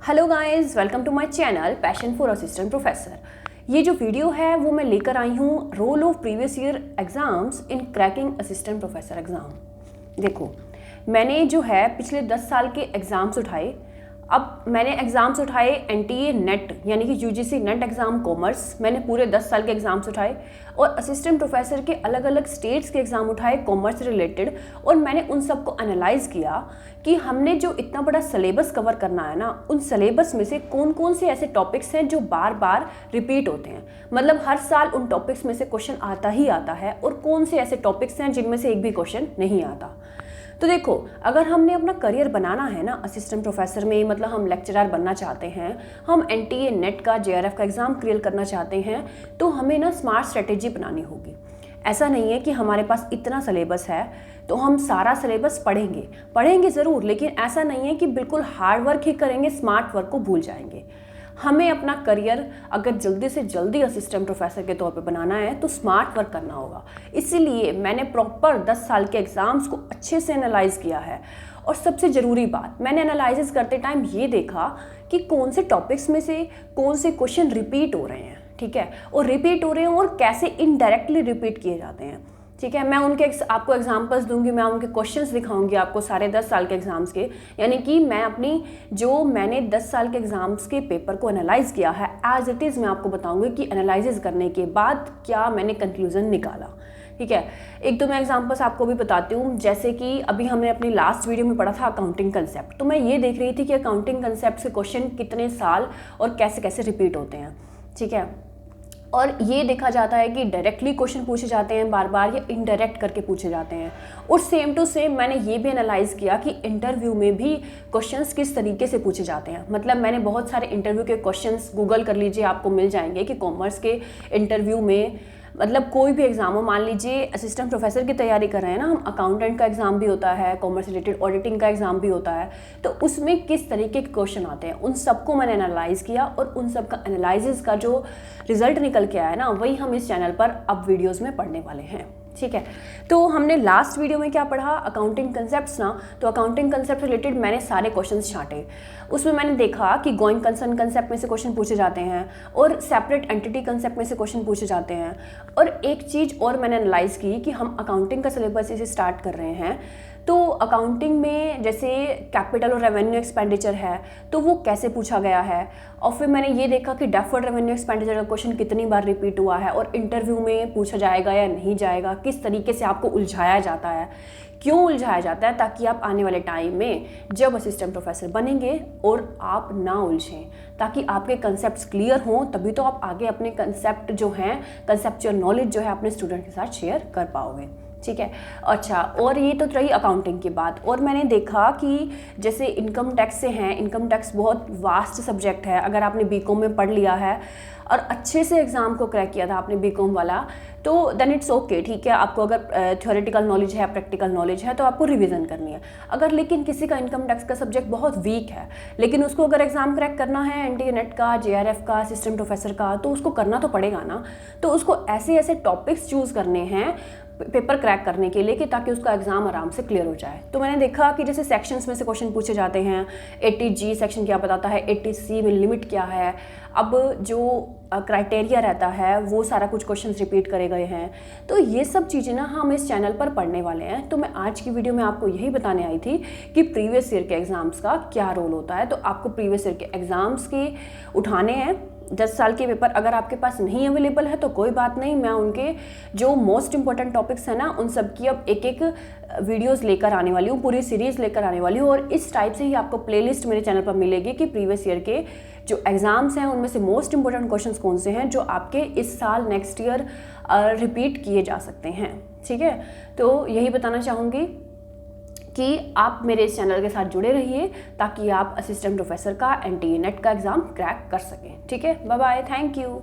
Hello guys, welcome to my channel passion for assistant professor. ये जो video है वो मैं लेकर आई हूँ role of previous year exams in cracking assistant professor exam. देखो, मैंने जो है पिछले 10 साल के एग्ज़ाम्स उठाए। अब मैंने एग्ज़ाम्स उठाए एनटीए नेट यानी कि यूजीसी नेट एग्ज़ाम कॉमर्स। मैंने पूरे 10 साल के एग्ज़ाम्स उठाए और असिस्टेंट प्रोफेसर के अलग अलग स्टेट्स के एग्ज़ाम उठाए कॉमर्स रिलेटेड, और मैंने उन सबको एनालाइज़ किया कि हमने जो इतना बड़ा सिलेबस कवर करना है ना, उन सिलेबस में से कौन कौन से ऐसे टॉपिक्स हैं जो बार बार रिपीट होते हैं। मतलब हर साल उन टॉपिक्स में से क्वेश्चन आता ही आता है, और कौन से ऐसे टॉपिक्स हैं जिनमें से एक भी क्वेश्चन नहीं आता। तो देखो, अगर हमने अपना करियर बनाना है ना असिस्टेंट प्रोफेसर में, मतलब हम लेक्चरर बनना चाहते हैं, हम एनटीए नेट का जेआरएफ का एग्ज़ाम क्लियर करना चाहते हैं, तो हमें ना स्मार्ट स्ट्रेटेजी बनानी होगी। ऐसा नहीं है कि हमारे पास इतना सिलेबस है तो हम सारा सिलेबस पढ़ेंगे ज़रूर, लेकिन ऐसा नहीं है कि बिल्कुल हार्ड वर्क ही करेंगे, स्मार्ट वर्क को भूल जाएंगे। हमें अपना करियर अगर जल्दी से जल्दी असिस्टेंट प्रोफेसर के तौर पे बनाना है तो स्मार्ट वर्क करना होगा। इसीलिए मैंने प्रॉपर 10 साल के एग्ज़ाम्स को अच्छे से एनालाइज़ किया है। और सबसे ज़रूरी बात, मैंने एनालिसिस करते टाइम ये देखा कि कौन से टॉपिक्स में से कौन से क्वेश्चन रिपीट हो रहे हैं, ठीक है, और रिपीट हो रहे हैं और कैसे इनडायरेक्टली रिपीट किए जाते हैं। ठीक है, मैं उनके आपको एग्जांपल्स दूंगी, मैं उनके क्वेश्चंस दिखाऊंगी आपको सारे 10 साल के एग्ज़ाम्स के। यानी कि मैंने 10 साल के एग्ज़ाम्स के पेपर को एनालाइज किया है एज इट इज़। मैं आपको बताऊंगी कि एनालिसिस करने के बाद क्या मैंने कंक्लूजन निकाला। ठीक है, एक तो मैं एग्जांपल्स आपको भी बताती हूँ। जैसे कि अभी हमने अपनी लास्ट वीडियो में पढ़ा था अकाउंटिंग कंसेप्ट, तो मैं ये देख रही थी कि अकाउंटिंग कंसेप्ट के क्वेश्चन कितने साल और कैसे कैसे रिपीट होते हैं। ठीक है, और ये देखा जाता है कि डायरेक्टली क्वेश्चन पूछे जाते हैं बार बार, या इनडायरेक्ट करके पूछे जाते हैं। और सेम टू सेम मैंने ये भी एनालाइज़ किया कि इंटरव्यू में भी क्वेश्चंस किस तरीके से पूछे जाते हैं। मतलब मैंने बहुत सारे इंटरव्यू के क्वेश्चंस, गूगल कर लीजिए, आपको मिल जाएंगे कि कॉमर्स के इंटरव्यू में, मतलब कोई भी एग्जाम हो, मान लीजिए असिस्टेंट प्रोफेसर की तैयारी कर रहे हैं ना हम, अकाउंटेंट का एग्जाम भी होता है, कॉमर्स रिलेटेड ऑडिटिंग का एग्जाम भी होता है, तो उसमें किस तरीके के क्वेश्चन आते हैं, उन सबको मैंने एनालाइज किया। और उन सब का एनालिसिस का जो रिजल्ट निकल के आया है ना, वही हम इस चैनल पर अब वीडियोज़ में पढ़ने वाले हैं। ठीक है, तो हमने लास्ट वीडियो में क्या पढ़ा, अकाउंटिंग कंसेप्ट्स ना। तो अकाउंटिंग कंसेप्ट रिलेटेड मैंने सारे क्वेश्चंस छांटे। उसमें मैंने देखा कि गोइंग कंसर्न कंसेप्ट में से क्वेश्चन पूछे जाते हैं, और सेपरेट एंटिटी कंसेप्ट में से क्वेश्चन पूछे जाते हैं। और एक चीज़ और मैंने एनालाइज़ की कि हम अकाउंटिंग का सिलेबस इसे स्टार्ट कर रहे हैं, तो अकाउंटिंग में जैसे कैपिटल और रेवेन्यू एक्सपेंडिचर है, तो वो कैसे पूछा गया है। और फिर मैंने ये देखा कि डेफर्ड रेवेन्यू एक्सपेंडिचर का क्वेश्चन कितनी बार रिपीट हुआ है, और इंटरव्यू में पूछा जाएगा या नहीं जाएगा, किस तरीके से आपको उलझाया जाता है, क्यों उलझाया जाता है, ताकि आप आने वाले टाइम में जब असिस्टेंट प्रोफेसर बनेंगे और आप ना उलझें, ताकि आपके कंसेप्ट क्लियर हों, तभी तो आप आगे अपने कंसेप्ट जो हैं, कंसेप्चुअल नॉलेज जो है अपने स्टूडेंट के साथ शेयर कर पाओगे। ठीक है, अच्छा, और ये तो रही अकाउंटिंग की बात। और मैंने देखा कि जैसे इनकम टैक्स से हैं, इनकम टैक्स बहुत वास्ट सब्जेक्ट है। अगर आपने बीकॉम में पढ़ लिया है और अच्छे से एग्ज़ाम को क्रैक किया था आपने बीकॉम वाला, तो देन इट्स ओके, ठीक है। आपको अगर थ्योरेटिकल नॉलेज है, प्रैक्टिकल नॉलेज है, तो आपको रिवीजन करनी है। अगर लेकिन किसी का इनकम टैक्स का सब्जेक्ट बहुत वीक है, लेकिन उसको अगर एग्ज़ाम क्रैक करना है एनटीए नेट का, जेआरएफ का, असिस्टेंट प्रोफेसर का, तो उसको करना तो पड़ेगा ना। तो उसको ऐसे ऐसे टॉपिक्स चूज़ करने हैं पेपर क्रैक करने के लिए, कि ताकि उसका एग्जाम आराम से क्लियर हो जाए। तो मैंने देखा कि जैसे सेक्शंस में से क्वेश्चन पूछे जाते हैं, 80G सेक्शन क्या बताता है, 80C में लिमिट क्या है। अब जो क्राइटेरिया रहता है वो सारा कुछ क्वेश्चंस रिपीट करे गए हैं। तो ये सब चीज़ें ना हम इस चैनल पर पढ़ने वाले हैं। तो मैं आज की वीडियो में आपको यही बताने आई थी कि प्रीवियस ईयर के एग्ज़ाम्स का क्या रोल होता है। तो आपको प्रीवियस ईयर के एग्ज़ाम्स के उठाने हैं 10 साल के पेपर। अगर आपके पास नहीं अवेलेबल है तो कोई बात नहीं, मैं उनके जो मोस्ट इंपॉर्टेंट टॉपिक्स हैं ना, उन सब की अब एक एक वीडियोस लेकर आने वाली हूँ, पूरी सीरीज़ लेकर आने वाली हूँ। और इस टाइप से ही आपको प्लेलिस्ट मेरे चैनल पर मिलेगी कि प्रीवियस ईयर के जो एग्ज़ाम्स हैं उनमें से मोस्ट इंपॉर्टेंट क्वेश्चंस कौन से हैं जो आपके इस साल नेक्स्ट ईयर रिपीट किए जा सकते हैं। ठीक है, तो यही बताना चाहूँगी कि आप मेरे इस चैनल के साथ जुड़े रहिए, ताकि आप असिस्टेंट प्रोफेसर का एनटीए नेट का एग्ज़ाम क्रैक कर सकें। ठीक है, बाय बाय, थैंक यू।